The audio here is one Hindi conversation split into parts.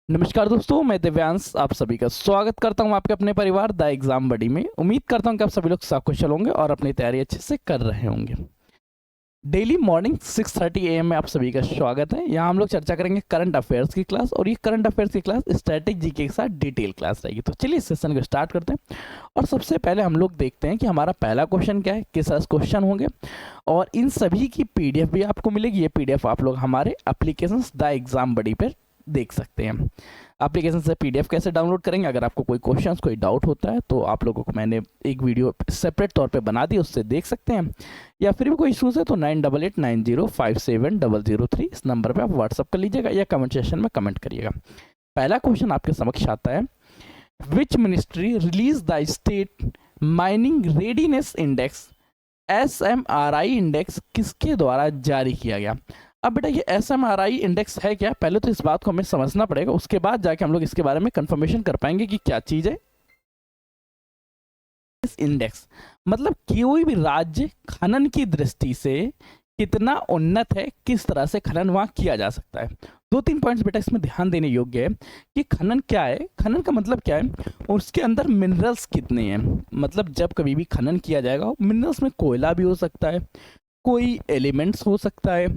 नमस्कार दोस्तों, मैं दिव्यांश आप सभी का स्वागत करता हूं आपके अपने परिवार द एग्जाम बडी में। उम्मीद करता हूं कि आप सभी लोग सकुशल होंगे और अपनी तैयारी अच्छे से कर रहे होंगे। डेली मॉर्निंग 6:30 AM में आप सभी का स्वागत है। यहां हम लोग चर्चा करेंगे करंट अफेयर्स की क्लास, और ये करंट अफेयर्स की क्लास स्टैटिक जीके के साथ डिटेल क्लास रहेगी। तो चलिए इस सेशन को स्टार्ट करते हैं। और सबसे पहले हम लोग देखते हैं कि हमारा पहला क्वेश्चन क्या है, किस क्वेश्चन होंगे, और इन सभी की PDF भी आपको मिलेगी। ये PDF आप लोग हमारे एप्लीकेशन द एग्जाम बडी पर देख सकते हैं। एप्लीकेशन से PDF कैसे डाउनलोड करेंगे, अगर आपको कोई क्वेश्चन कोई डाउट होता है तो आप लोगों को मैंने एक वीडियो सेपरेट तौर पे बना दी, उससे देख सकते हैं। या फिर भी कोई इशूज़ है तो 9889057003 इस नंबर पे आप व्हाट्सअप कर लीजिएगा या कमेंट सेक्शन में कमेंट करिएगा। पहला क्वेश्चन आपके समक्ष आता है, which ministry release the state mining readiness index SMRI index किसके द्वारा जारी किया गया। अब बेटा ये SMRI इंडेक्स है क्या, पहले तो इस बात को हमें समझना पड़ेगा, उसके बाद जाके हम लोग इसके बारे में कंफर्मेशन कर पाएंगे कि क्या चीज़ है इस इंडेक्स। मतलब कोई भी राज्य खनन की दृष्टि से कितना उन्नत है, किस तरह से खनन वहाँ किया जा सकता है। दो तीन पॉइंट्स बेटा इसमें ध्यान देने योग्य है कि खनन क्या है, खनन का मतलब क्या है, और उसके अंदर मिनरल्स कितने हैं। मतलब जब कभी भी खनन किया जाएगा, मिनरल्स में कोयला भी हो सकता है, कोई एलिमेंट्स हो सकता है,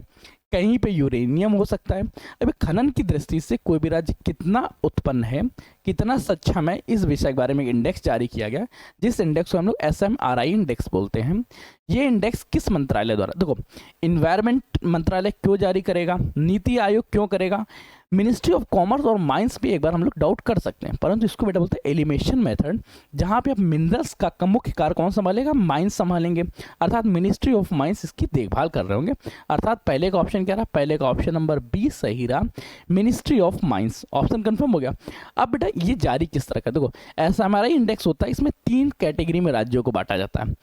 कहीं पे यूरेनियम हो सकता है। अभी खनन की दृष्टि से कोई भी राज्य कितना उत्पन्न है, कितना सक्षम है, इस विषय के बारे में इंडेक्स जारी किया गया, जिस इंडेक्स को हम लोग SMRI इंडेक्स बोलते हैं। ये इंडेक्स किस मंत्रालय द्वारा, देखो इन्वायरमेंट मंत्रालय क्यों जारी करेगा, नीति आयोग क्यों करेगा, मिनिस्ट्री ऑफ कॉमर्स और माइंस पे एक बार हम लोग डाउट कर सकते हैं, परंतु इसको बेटा बोलते हैं एलिमिनेशन मेथड, जहाँ पे आप मिनरल्स का मुख्य कार्य कौन संभालेगा, माइंस संभालेंगे, अर्थात मिनिस्ट्री ऑफ माइंस इसकी देखभाल कर रहे होंगे। अर्थात पहले का ऑप्शन क्या रहा, पहले का ऑप्शन नंबर B सही रहा, ministry of mines, option confirm हो गया। अब बेटा ये जारी किस तरह का, देखो SMRI इंडेक्स होता है, इसमें 3 कैटेगरी में राज्यों को बांटा जाता है।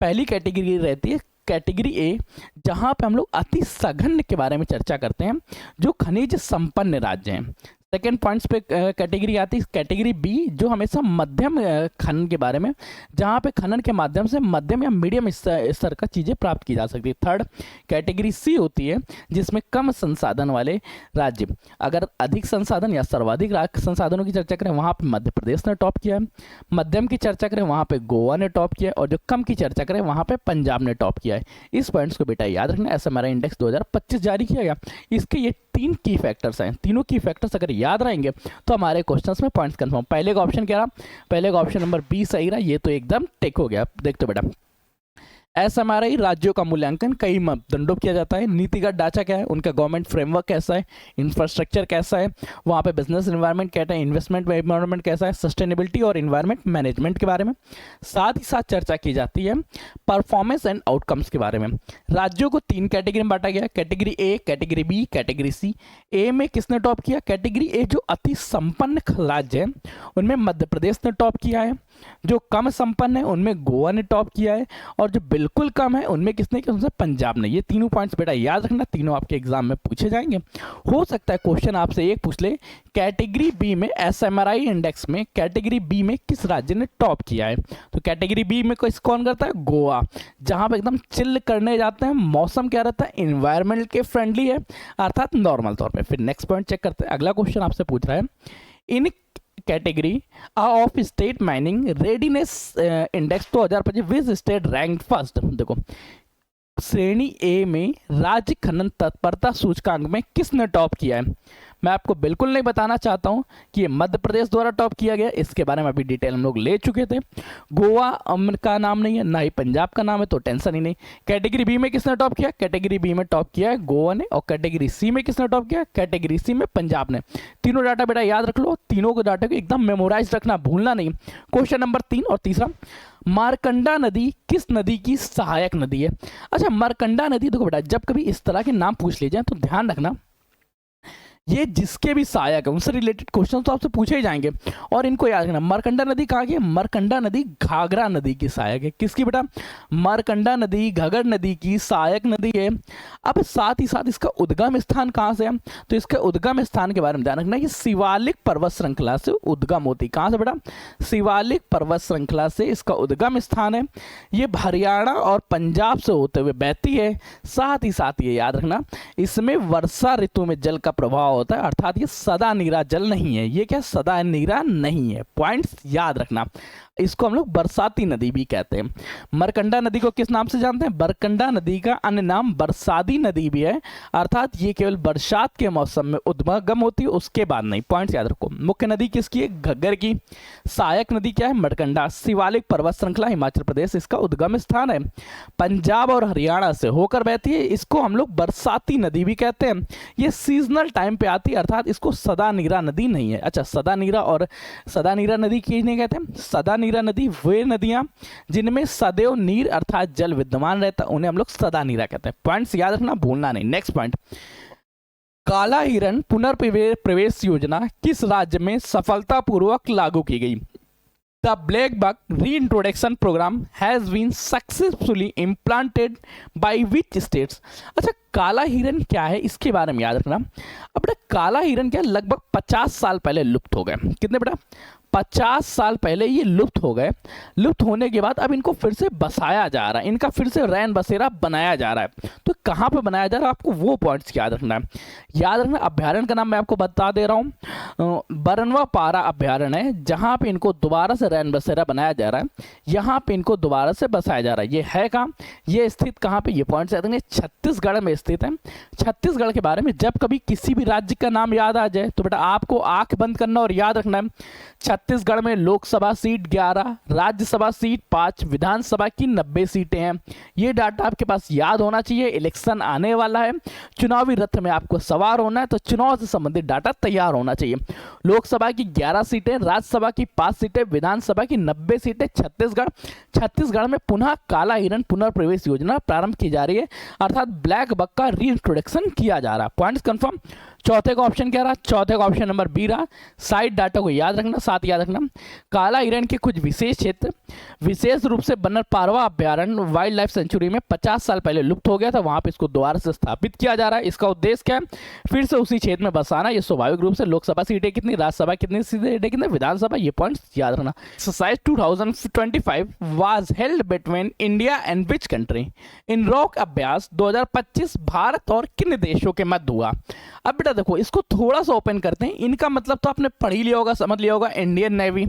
पहली कैटेगरी रहती है कैटेगरी A, जहां पे हम लोग अति सघन के बारे में चर्चा करते हैं, जो खनिज संपन्न राज्य हैं। सेकेंड पॉइंट्स पे कैटेगरी आती है कैटेगरी B, जो हमेशा मध्यम खनन के बारे में, जहाँ पे खनन के माध्यम से मध्यम या मीडियम स्तर का चीज़ें प्राप्त की जा सकती है। थर्ड कैटेगरी C होती है, जिसमें कम संसाधन वाले राज्य। अगर अधिक संसाधन या सर्वाधिक संसाधनों की चर्चा करें, वहाँ पे मध्य प्रदेश ने टॉप किया है। मध्यम की चर्चा करें, वहाँ पे गोवा ने टॉप किया है, और जो कम की चर्चा करें, वहाँ पे पंजाब ने टॉप किया है। इस पॉइंट्स को बेटा याद रखना। SMRI इंडेक्स 2025 जारी किया गया। इसके ये 3 की फैक्टर्स हैं, तीनों की फैक्टर्स अगर याद रहेंगे तो हमारे क्वेश्चंस में पॉइंट्स कंफर्म। पहले का ऑप्शन क्या रहा, पहले का ऑप्शन नंबर B सही रहा, ये तो एकदम टिक हो गया। देखते बेटा SMRI राज्यों का मूल्यांकन कई मापदंडों किया जाता है। नीतिगत ढांचा क्या है, उनका गवर्नमेंट फ्रेमवर्क कैसा है, इंफ्रास्ट्रक्चर कैसा है, वहाँ पे बिजनेस एनवायरनमेंट कैसा है, इन्वेस्टमेंट एनवायरनमेंट कैसा है, सस्टेनेबिलिटी और इन्वायरमेंट मैनेजमेंट के बारे में। साथ ही साथ चर्चा की जाती है परफॉर्मेंस एंड आउटकम्स के बारे में। राज्यों को 3 कैटेगरी में बांटा गया, category A, category B, category C। A में किसने टॉप किया, कैटेगरी A जो अति संपन्न राज्य है उनमें मध्य प्रदेश ने टॉप किया है, जो कम संपन्न है उनमें गोवा ने टॉप किया है, और जो बिल्कुल कम है उनमें किसने किया, उनसे पंजाब ने। ये तीनों पॉइंट्स बेटा याद रखना, तीनों आपके एग्जाम में पूछे जाएंगे। हो सकता है क्वेश्चन आपसे एक पूछ ले, कैटेगरी B में SMRI इंडेक्स में कैटेगरी B में किस राज्य ने टॉप किया है। तो कैटेगरी B में कौन करता है, गोवा, जहां पे एकदम चिल करने जाते हैं। मौसम क्या रहता है, इन्वायरमेंट के फ्रेंडली है, अर्थात नॉर्मल तौर पर। फिर नेक्स्ट पॉइंट चेक करते हैं। अगला क्वेश्चन आपसे पूछ रहा है, in category of state mining readiness index 2025 which state rank first. देखो श्रेणी A में राज्य खनन तत्परता सूचकांक में किसने टॉप किया है। मैं आपको बिल्कुल नहीं बताना चाहता हूं कि ये मध्य प्रदेश द्वारा टॉप किया गया, इसके बारे में अभी डिटेल हम लोग ले चुके थे। गोवा का नाम नहीं है, ना ही पंजाब का नाम है, तो टेंशन ही नहीं। कैटेगरी B में किसने टॉप किया, कैटेगरी B में टॉप किया है गोवा ने, और कैटेगरी C में किसने टॉप किया, कैटेगरी C में पंजाब ने। तीनों डाटा बेटा याद रख लो, तीनों को डाटा को एकदम मेमोराइज रखना, भूलना नहीं। क्वेश्चन नंबर 3 और तीसरा, मारकंडा नदी किस नदी की सहायक नदी है। अच्छा मारकंडा नदी, देखो बेटा जब कभी इस तरह के नाम पूछ लिए जाए तो ध्यान रखना, ये जिसके भी सहायक है उनसे रिलेटेड क्वेश्चन तो आपसे पूछे ही जाएंगे, और इनको याद रखना। मरकंडा नदी कहाँ की है, मरकंडा नदी घाघरा नदी की सहायक है। किसकी बेटा, मरकंडा नदी घाघर नदी की सहायक नदी है। अब साथ ही साथ इसका उद्गम स्थान कहाँ से है, तो इसके उद्गम स्थान के बारे में ध्यान रखना, ये शिवालिक पर्वत श्रृंखला से उद्गम होती। कहाँ से बेटा, शिवालिक पर्वत श्रृंखला से इसका उद्गम स्थान है। ये हरियाणा और पंजाब से होते हुए बहती है। साथ ही साथ ये याद रखना, इसमें वर्षा ऋतु में जल का प्रभाव होता है, अर्थात ये सदा नीरा जल नहीं है। ये क्या सदा नीरा नहीं है, पॉइंट्स याद रखना। इसको हम लोग बरसाती नदी भी कहते हैं। मरकंडा नदी को किस नाम से जानते हैं? बरकंडा नदी का अन्य नाम बरसाती नदी भी है, अर्थात ये केवल बरसात के मौसम में उद्गम होती है, उसके बाद नहीं। पॉइंट्स याद रखो। मुख्य नदी किसकी है? घग्गर की। सहायक नदी क्या है? मरकंडा। शिवालिक पर्वत श्रृंखला हिमाचल प्रदेश इसका उद्गम स्थान है, पंजाब और हरियाणा से होकर बहती है, इसको हम लोग बरसाती नदी भी कहते हैं। ये सीजनल टाइम पे आती है, अर्थात इसको सदा नीरा नदी नहीं है। अच्छा, सदा नीरा और सदा नीरा नदी किन्हें कहते हैं? सदा नीरा नदी वे नदियां जिनमें सदैव नीर अर्थात जल विद्यमान रहता है, उन्हें हम लोग सदा नीरा कहते हैं। पॉइंट्स याद रखना, भूलना नहीं। नेक्स्ट पॉइंट, काला हिरण पुनर्प्रवेश योजना किस राज्य में सफलतापूर्वक लागू की गई? The black buck reintroduction program has been successfully implanted by which states? अच्छा, काला हिरन क्या है इसके बारे में याद रखना। अब बेटा काला हिरन क्या है, लगभग 50 साल पहले लुप्त हो गए। कितने बेटा? 50 साल पहले ये लुप्त हो गए। लुप्त होने के बाद अब इनको फिर से बसाया जा रहा है, इनका फिर से रैन बसेरा बनाया जा रहा है। तो कहाँ पे बनाया जा रहा है, आपको वो पॉइंट्स याद रखना है। याद रखना, अभ्यारण्य का नाम मैं आपको बता दे रहा हूँ, बरनवा पारा अभ्यारण्य है, जहाँ पे इनको दोबारा से रैन बसेरा बनाया जा रहा है। यहाँ पे इनको दोबारा से बसाया जा रहा है। ये है कहाँ? ये स्थित कहाँ पे? ये पॉइंट्स याद रखना, छत्तीसगढ़ में स्थित है। छत्तीसगढ़ के बारे में जब कभी किसी भी राज्य का नाम याद आ जाए तो बेटा आपको आंख बंद करना और याद रखना है, छत्तीसगढ़ में लोकसभा सीट 11, राज्यसभा सीट 5, विधानसभा की 90 सीटें हैं। ये डाटा आपके पास याद होना चाहिए। इलेक्शन आने वाला है, चुनावी रथ में आपको सवार होना है, तो चुनाव से संबंधित डाटा तैयार होना चाहिए। लोकसभा की 11 सीटें, राज्यसभा की 5 सीटें, विधानसभा की 90 सीटें। छत्तीसगढ़ में पुनः काला हिरन पुनर्प्रवेश योजना प्रारंभ की जा रही है, अर्थात ब्लैक बक का रीइंट्रोडक्शन किया जा रहा है। Points confirm. चौथे का ऑप्शन क्या रहा? चौथे का ऑप्शन नंबर बी रहा। साइड डाटा को याद रखना, साथ याद रखना, काला हिरण के कुछ विशेष क्षेत्र, विशेष रूप से बन्नर पारवा अभ्यारण्य वाइल्ड लाइफ सेंचुरी में 50 साल पहले लुप्त हो गया था, वहां पे इसको दोबारा से स्थापित किया जा रहा है। इसका उद्देश्य क्या है? फिर से उसी क्षेत्र में बसाना। ये स्वाभाविक रूप से लोकसभा सीटें कितनी, राज्यसभा कितनी सीटें कितनी, विधानसभा, ये पॉइंट्स याद रखना। Exercise 2025 was held between India and which country? In rock अभ्यास 2025 भारत और किन देशों के मध्य हुआ? अब बेटा देखो, इसको थोड़ा सा ओपन करते हैं। इनका मतलब तो आपने पढ़ ही लिया होगा, समझ लिया होगा, इंडियन नेवी।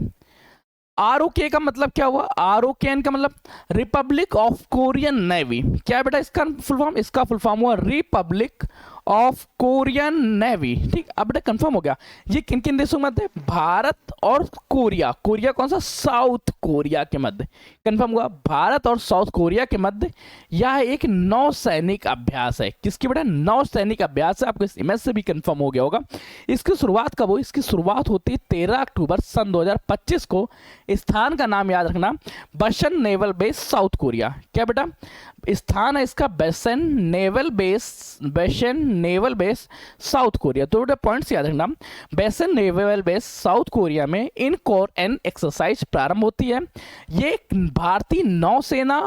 ROK का मतलब क्या हुआ? ROKN का मतलब रिपब्लिक ऑफ कोरियन नेवी। क्या बेटा इसका फुल फॉर्म? इसका फुल फॉर्म हुआ रिपब्लिक ऑफ कोरियन नेवी। ठीक, अब बेटा कंफर्म हो गया। ये किन किन देशों के मध्य? भारत और कोरिया। कोरिया कौन सा? साउथ कोरिया के मध्य। कंफर्म हुआ, भारत और साउथ कोरिया के मध्य यह एक नौसैनिक अभ्यास है। किसकी बेटा? नौसैनिक अभ्यास है। आपको इस इमेज से भी कंफर्म हो गया होगा। इसकी शुरुआत कब हुई? इसकी शुरुआत होती है 13 अक्टूबर सन 2025 को। स्थान का नाम याद रखना, Bashar naval base south Korea. क्या बेटा स्थान है इसका? बेसन नेवल बेस साउथ कोरिया। तो बेटा पॉइंट्स याद रखना, बेसन नेवल बेस साउथ कोरिया में इन कोर एन एक्सरसाइज प्रारंभ होती है। ये भारतीय नौसेना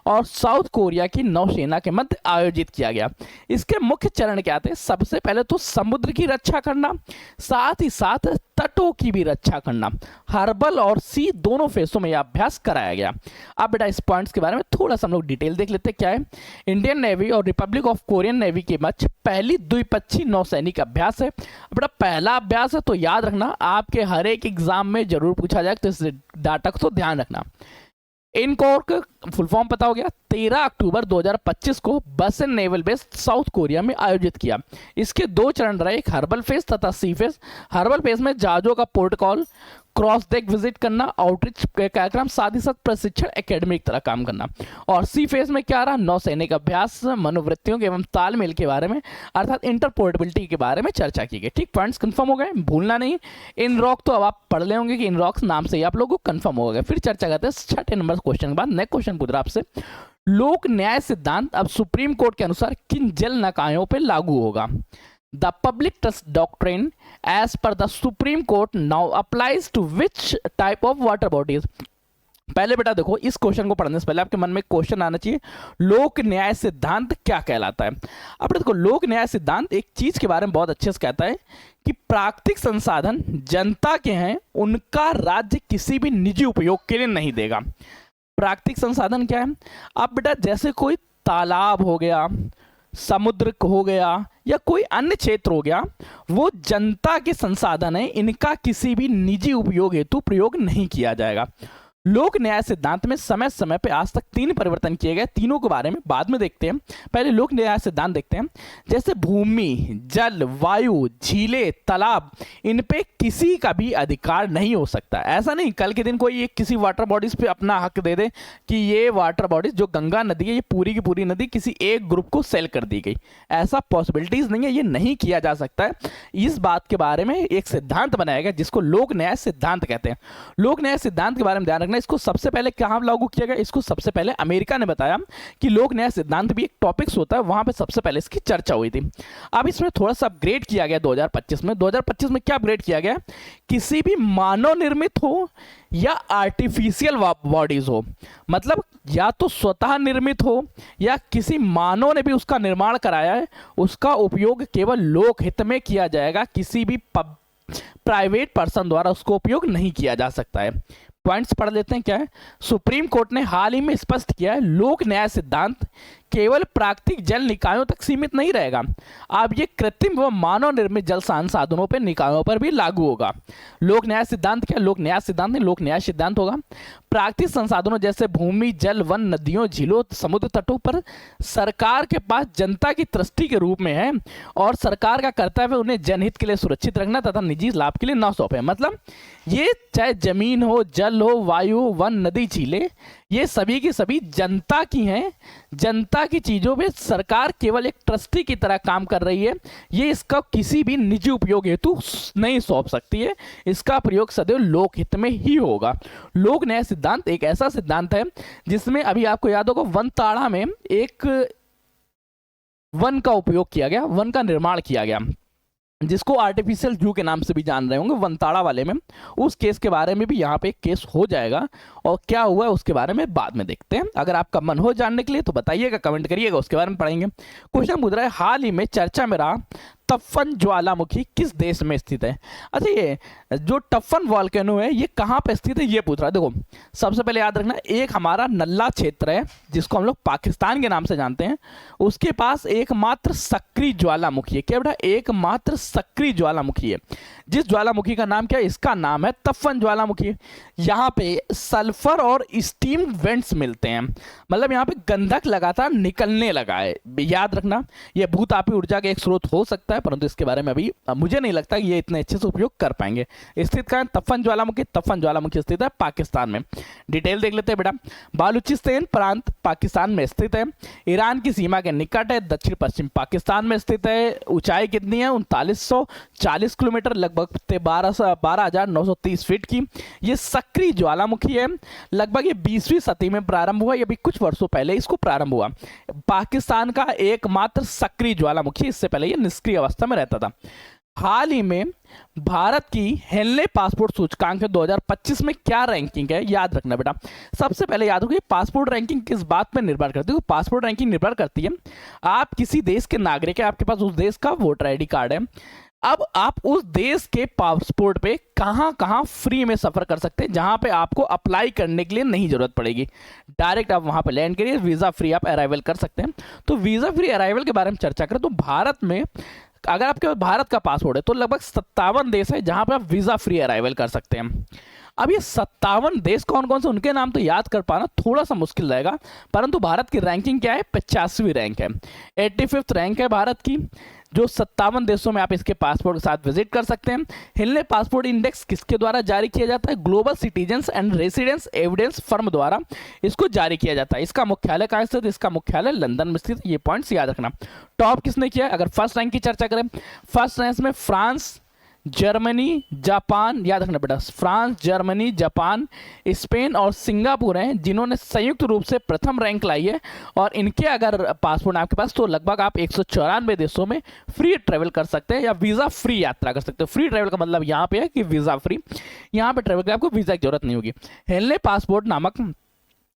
और साउथ कोरिया की नौसेना के मध्य आयोजित किया गया। इसके मुख्य चरण क्या थे? सबसे पहले तो समुद्र की रक्षा करना, साथ ही साथ तटों की भी रक्षा करना। हर्बल और सी दोनों फेसों में यह अभ्यास कराया गया। अब बेटा इस पॉइंट्स के बारे में थोड़ा सा हम लोग डिटेल देख लेते हैं। क्या है? इंडियन नेवी और रिपब्लिक ऑफ कोरियन नेवी के मध्य पहली द्विपक्षीय नौसैनिक अभ्यास है। बेटा पहला अभ्यास है, तो याद रखना आपके हर एक एग्जाम में जरूर पूछा जाए, तो इस डाटा को तो ध्यान रखना। इनकोर का फुल फॉर्म पता हो गया। 13 अक्टूबर 2025 को बसन नेवल बेस साउथ कोरिया में आयोजित किया। इसके 2 चरण रहे, एक हर्बल फेज तथा सी फेज। हर्बल फेज में जहाजों का प्रोटोकॉल, क्रॉस डेक विजिट करना, आउटरीच कार्यक्रम, साथ ही साथ प्रशिक्षण एकेडमी की तरह काम करना। और सी फेज में क्या रहा? नौसैनिक अभ्यास, मनोवृत्तियों एवं तालमेल के बारे में, अर्थात इंटरपोर्टेबिलिटी के बारे में चर्चा की गई। ठीक, पॉइंट्स कंफर्म हो गए, भूलना नहीं। इन रॉक तो अब आप पढ़ ले होंगे कि इन रॉक्स नाम से ही आप लोगों को कंफर्म हो गए। फिर चर्चा करते हैं 6 नंबर क्वेश्चन के बाद। नेक्स्ट क्वेश्चन पूछ रहा आपसे, लोक न्याय सिद्धांत अब सुप्रीम कोर्ट के अनुसार किन जल निकायों पर लागू होगा? The public trust doctrine as per the Supreme Court now applies to which type of water bodies? पहले बेटा देखो, इस क्वेश्चन को पढ़ने से पहले आपके मन में क्वेश्चन आना चाहिए, लोक न्याय सिद्धांत क्या कहलाता है? अब देखो, लोक न्याय सिद्धांत एक चीज के बारे में बहुत अच्छे से कहता है कि प्राकृतिक संसाधन जनता के हैं, उनका राज्य किसी भी निजी उपयोग के लिए नहीं देगा। प्राकृतिक संसाधन क्या है? अब बेटा जैसे कोई तालाब हो गया, समुद्र हो गया, या कोई अन्य क्षेत्र हो गया, वो जनता के संसाधन है, इनका किसी भी निजी उपयोग हेतु प्रयोग नहीं किया जाएगा। लोक न्याय सिद्धांत में समय समय पे आज तक 3 परिवर्तन किए गए, तीनों के बारे में बाद में देखते हैं। पहले लोक न्याय सिद्धांत देखते हैं। जैसे भूमि, जल, वायु, झीलें, तालाब, इन पे किसी का भी अधिकार नहीं हो सकता। ऐसा नहीं कल के दिन कोई एक किसी वाटर बॉडीज पे अपना हक दे दे कि ये वाटर बॉडीज जो गंगा नदी है, ये पूरी की पूरी नदी किसी एक ग्रुप को सेल कर दी गई। ऐसा पॉसिबिलिटीज नहीं है, ये नहीं किया जा सकता है। इस बात के बारे में एक सिद्धांत बनाया गया जिसको लोक न्याय सिद्धांत कहते हैं। लोक न्याय सिद्धांत के बारे में ध्यान रखना, इसको सबसे पहले कहां लागू किया गया? इसको सबसे पहले अमेरिका ने बताया कि लोक न्याय सिद्धांत भी एक टॉपिक्स होता है, वहां पे सबसे पहले इसकी चर्चा हुई थी। अब इसमें थोड़ा सा अपग्रेड किया गया 2025 में। 2025 में क्या अपग्रेड किया गया? किसी भी मानव निर्मित हो या आर्टिफिशियल बॉडीज हो, मतलब या तो स्वतः निर्मित हो या किसी मानव ने भी उसका निर्माण कराया है, उसका उपयोग केवल लोक हित में किया जाएगा, किसी भी प्राइवेट पर्सन द्वारा उसको उपयोग नहीं किया जा सकता है। पॉइंट्स पढ़ लेते हैं। क्या है? सुप्रीम कोर्ट ने हाल ही में स्पष्ट किया है, लोक न्याय सिद्धांत केवल प्राकृतिक जल निकायों तक सीमित नहीं रहेगा, अब ये कृत्रिम व मानव निर्मित जल संसाधनों पर निकायों पर भी लागू होगा। लोक न्याय सिद्धांत क्या? लोक न्याय सिद्धांत नहीं, लोक न्याय सिद्धांत होगा प्राकृतिक संसाधनों जैसे भूमि, जल, वन, नदियों, झीलों, समुद्र तटों पर सरकार के पास जनता की ट्रस्टी के रूप में है और सरकार का कर्तव्य उन्हें जनहित के लिए सुरक्षित रखना तथा निजी लाभ के लिए न सौंपे। मतलब ये चाहे जमीन हो, जल हो, वायु, वन, नदी, झीलें, ये सभी की सभी जनता की हैं। जनता की चीज़ों में सरकार केवल एक ट्रस्टी की तरह काम कर रही है, ये इसका किसी भी निजी उपयोग हेतु नहीं सौंप सकती है, इसका प्रयोग सदैव लोकहित में ही होगा। लोक न्याय सिद्धांत एक ऐसा सिद्धांत है जिसमें अभी आपको याद होगा वनताड़ा में एक वन का उपयोग किया गया, वन का निर्माण किया गया, जिसको आर्टिफिशियल जू के नाम से भी जान रहे होंगे वनताड़ा वाले में। उस केस के बारे में भी यहाँ पे एक केस हो जाएगा और क्या हुआ उसके बारे में बाद में देखते हैं। अगर आपका मन हो जानने के लिए तो बताइएगा, कमेंट करिएगा, उसके बारे में पढ़ेंगे। क्वेश्चन पूछ रहा है, हाल ही में चर्चा में रहा टप्पन ज्वालामुखी किस देश में स्थित है? अच्छा, ये जो टप्पन वॉल्केनो है ये कहाँ पे स्थित है ये पूछ रहा है। देखो सबसे पहले याद रखना, एक हमारा नल्ला क्षेत्र है जिसको हम लोग पाकिस्तान के नाम से जानते हैं, उसके पास एकमात्र सक्रिय ज्वालामुखी है। क्या बेटा? एकमात्र सक्रिय ज्वालामुखी है। जिस ज्वालामुखी का नाम क्या है? इसका नाम है टप्पन ज्वालामुखी। यहाँ पे सल्फर और स्टीम वेंट्स मिलते हैं, मतलब यहाँ पे गंधक लगातार निकलने लगा है। याद रखना, यह भूतापीय ऊर्जा का एक स्रोत हो सकता है, परंतु इसके बारे में अभी मुझे नहीं लगता कि ये इतने अच्छे से उपयोग कर पाएंगे। स्थित कहाँ है टप्पन ज्वालामुखी? टप्पन ज्वालामुखी स्थित है पाकिस्तान में। डिटेल देख लेते हैं बेटा। बालूचिस्तान प्रांत पाकिस्तान में स्थित है, ईरान की सीमा के निकट है, दक्षिण पश्चिम पाकिस्तान में स्थित है। ऊंचाई कितनी है? 3940 किलोमीटर, लगभग 12,930 फीट की। ये सक्रिय ज्वालामुखी है। लगभग ये 20वीं सदी में प्रारंभ हुआ, ये भी कुछ वर्षों पहले इसको प्रारंभ हुआ। पाकिस्तान का एकमात्र सक्रिय ज्वालामुखी, इससे पहले ये निष्क्रिय अवस्था में रहता था। हाल ही में भारत की हेनले पासपोर्ट सूचकांक 2025 में क्या रैंकिंग है याद रखना बेटा। सबसे पहले याद रखिए, पासपोर्ट रैंकिंग किस बात पर निर्भर करती है? पासपोर्ट रैंकिंग निर्भर करती है, आप किसी देश के नागरिक है, आपके पास उस देश का वोटर आईडी कार्ड है, अब आप उस देश के पासपोर्ट पे कहाँ कहाँ फ्री में सफ़र कर सकते हैं, जहाँ पे आपको अप्लाई करने के लिए नहीं ज़रूरत पड़ेगी, डायरेक्ट आप वहाँ पे लैंड करिए, वीज़ा फ्री आप अराइवल कर सकते हैं। तो वीज़ा फ्री अराइवल के बारे में चर्चा करें तो भारत में अगर आपके पास भारत का पासपोर्ट है तो लगभग 57 देश है जहाँ पे आप वीज़ा फ्री अराइवल कर सकते हैं। अब ये 57 देश कौन कौन से, उनके नाम तो याद कर पाना थोड़ा सा मुश्किल रहेगा, परंतु भारत की रैंकिंग क्या है? 85वीं रैंक है, 85th रैंक है भारत की। जो 57 देशों में आप इसके पासपोर्ट के साथ विजिट कर सकते हैं। हिलने पासपोर्ट इंडेक्स किसके द्वारा जारी किया जाता है? Global citizens and residence evidence firm द्वारा इसको जारी किया जाता है। इसका मुख्यालय कहाँ स्थित? इसका मुख्यालय लंदन में स्थित। ये पॉइंट्स याद रखना। टॉप किसने किया? अगर फर्स्ट रैंक की चर्चा करें, फर्स्ट रैंक में फ्रांस, जर्मनी, जापान, याद रखना बेटा, फ्रांस, जर्मनी, जापान, स्पेन और सिंगापुर हैं जिन्होंने संयुक्त रूप से प्रथम रैंक लाई है। और इनके अगर पासपोर्ट आपके पास तो लगभग आप 194 देशों में फ्री ट्रेवल कर सकते हैं या वीज़ा फ्री यात्रा कर सकते हो। फ्री ट्रेवल का मतलब यहाँ पे है कि वीज़ा फ्री, यहाँ पे ट्रेवल के आपको वीज़ा की जरूरत नहीं होगी। हेनले पासपोर्ट नामक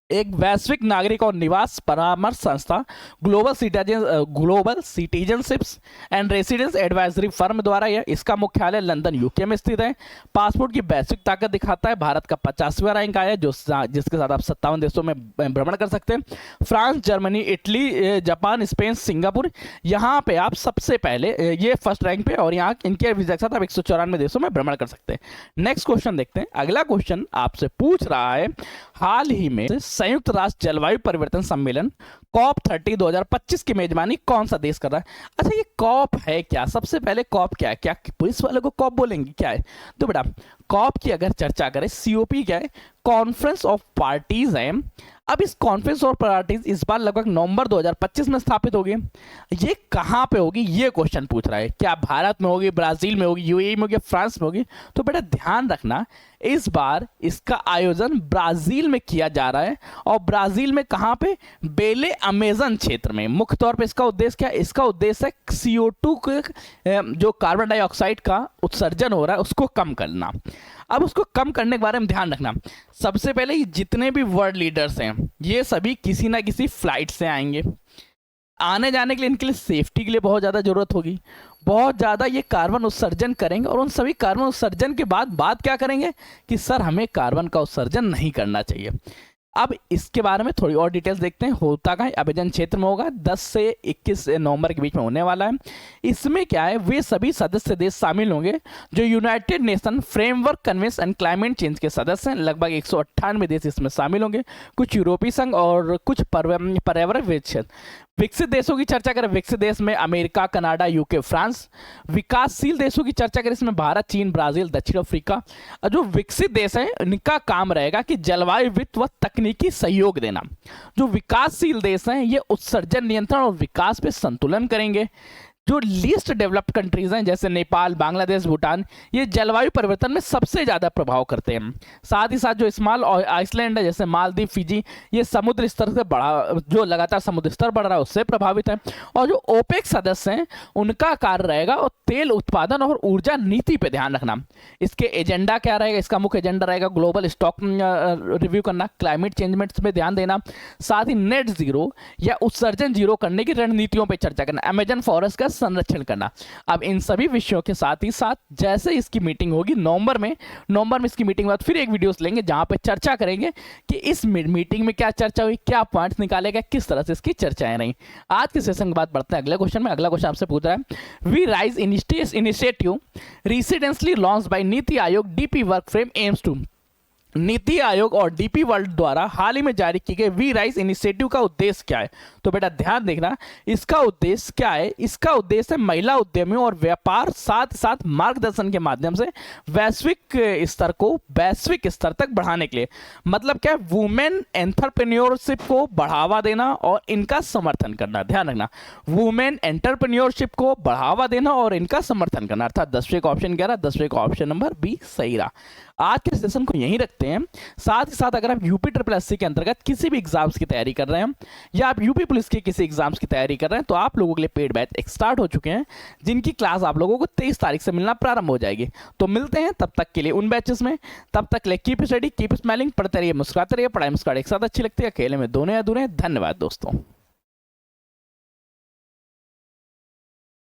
एक वैश्विक नागरिक और निवास परामर्श संस्था global citizenships and residence advisory firm द्वारा यह, इसका मुख्यालय लंदन यूके में स्थित है। पासपोर्ट की वैश्विक ताकत दिखाता है। भारत का 50वां रैंक आया जो जिसके साथ आप 57 देशों में भ्रमण कर सकते हैं। France, Germany, Italy, Japan, Spain, Singapore, यहाँ पे आप सबसे पहले ये फर्स्ट रैंक पे, और यहाँ इनके वीजा के साथ आप 194 देशों में भ्रमण कर सकते हैं। नेक्स्ट क्वेश्चन देखते हैं। अगला क्वेश्चन आपसे पूछ रहा है, हाल ही में संयुक्त राष्ट्र जलवायु परिवर्तन सम्मेलन COP30 2025 की मेजबानी कौन सा देश कर रहा है? अच्छा, ये कॉप है क्या? सबसे पहले कॉप क्या है? क्या पुलिस वालों को कॉप बोलेंगे क्या है? तो बेटा कॉप की अगर चर्चा करें, COP क्या है? कॉन्फ्रेंस ऑफ पार्टीज है। अब इस कॉन्फ्रेंस ऑफ पार्टीज इस बार लगभग नवंबर 2025 में स्थापित होगी। ये कहाँ पे होगी ये क्वेश्चन पूछ रहा है। क्या भारत में होगी, ब्राजील में होगी, UAE में होगी, फ्रांस में होगी? तो बेटा ध्यान रखना, इस बार इसका आयोजन ब्राजील में किया जा रहा है। और ब्राजील में कहाँ पे? बेले अमेजन क्षेत्र में। मुख्य तौर पे इसका उद्देश्य क्या है? इसका उद्देश्य है CO2 के जो कार्बन डाइऑक्साइड का उत्सर्जन हो रहा है उसको कम करना। अब उसको कम करने के बारे में ध्यान रखना, सबसे पहले ये जितने भी वर्ल्ड लीडर्स हैं ये सभी किसी ना किसी फ्लाइट से आएंगे। आने जाने के लिए इनके लिए सेफ्टी के लिए बहुत ज़्यादा ज़रूरत होगी, बहुत ज़्यादा ये कार्बन उत्सर्जन करेंगे। और उन सभी कार्बन उत्सर्जन के बाद बात क्या करेंगे कि सर हमें कार्बन का उत्सर्जन नहीं करना चाहिए। अब इसके बारे में थोड़ी और डिटेल्स देखते हैं। होता का अमेजन क्षेत्र में होगा, 10 से 21 नवंबर के बीच में होने वाला है। इसमें क्या है, वे सभी सदस्य देश शामिल होंगे जो United nation framework convention and climate change के सदस्य हैं। लगभग 198 देश इसमें शामिल होंगे, कुछ यूरोपीय संघ और कुछ पर्यावरण विकसित देशों की चर्चा करें, विकसित देश में अमेरिका, कनाडा, यूके, फ्रांस। विकासशील देशों की चर्चा करें, इसमें भारत, चीन, ब्राजील, दक्षिण अफ्रीका। जो विकसित देश हैं इनका काम रहेगा कि जलवायु वित्त व तकनीकी सहयोग देना। जो विकासशील देश हैं ये उत्सर्जन नियंत्रण और विकास पे संतुलन करेंगे। जो लीस्ट डेवलप्ड कंट्रीज हैं जैसे नेपाल, बांग्लादेश, भूटान, ये जलवायु परिवर्तन में सबसे ज़्यादा प्रभाव करते हैं। साथ ही साथ जो स्मॉल आइसलैंड है जैसे मालदीव, फिजी, ये समुद्र स्तर से जो लगातार समुद्र स्तर बढ़ रहा है उससे प्रभावित है। और जो ओपेक सदस्य हैं उनका कार्य रहेगा और तेल उत्पादन और ऊर्जा नीति पे ध्यान रखना। इसके एजेंडा क्या रहेगा? इसका मुख्य एजेंडा रहेगा ग्लोबल स्टॉक रिव्यू करना, क्लाइमेट चेंजमेंट्स में ध्यान देना, साथ ही नेट जीरो या उत्सर्जन जीरो करने की रणनीतियों पर चर्चा करना, अमेजन फॉरेस्ट का संरक्षण करना। अब इन सभी विषयों के साथ ही साथ जैसे इसकी मीटिंग होगी नवंबर में इसकी मीटिंग बाद फिर एक वीडियोस लेंगे जहां पे चर्चा करेंगे कि इस मीटिंग में क्या चर्चा हुई, क्या पॉइंट्स निकाले गए, किस तरह से इसकी चर्चाएं रही। आज के सेशन के बाद बढ़ते हैं अगले क्वेश्चन में। अगला क्वेश्चन आपसे पूछ रहा है, we rise initiative recently launch by NITI Aayog DP work frame aims to. NITI Aayog और DP वर्ल्ड द्वारा हाल ही में जारी की गई वी राइज इनिशिएटिव का उद्देश्य क्या है? तो बेटा ध्यान देखना, इसका उद्देश्य क्या है? इसका उद्देश्य है महिला उद्यमियों और व्यापार साथ साथ मार्गदर्शन के माध्यम से वैश्विक स्तर तक बढ़ाने के लिए। मतलब क्या है? वुमेन एंटरप्रेन्योरशिप को बढ़ावा देना और इनका समर्थन करना। ध्यान रखना, वुमेन एंटरप्रेन्योरशिप को बढ़ावा देना और इनका समर्थन करना, अर्थात 10वें का ऑप्शन 11, 10वें का ऑप्शन नंबर B सही रहा। आज के सेशन को यहीं रखते हैं। साथ ही साथ अगर आप UP SSSC के अंतर्गत किसी भी एग्जाम्स की तैयारी कर रहे हैं या आप UP पुलिस के किसी एग्जाम्स की तैयारी कर रहे हैं तो आप लोगों के लिए पेड बैच स्टार्ट हो चुके हैं जिनकी क्लास आप लोगों को 23 तारीख से मिलना प्रारंभ हो जाएगी। तो मिलते हैं तब तक के लिए उन बैचेस में। तब तक के लिए कीप स्टडी, कीप स्माइलिंग, पढ़ते रहिए, मुस्कुराते रहिए। पढ़ाई मुस्कुराहट एक साथ अच्छी लगती है, अकेले में दोनों या दूर हैं। धन्यवाद दोस्तों।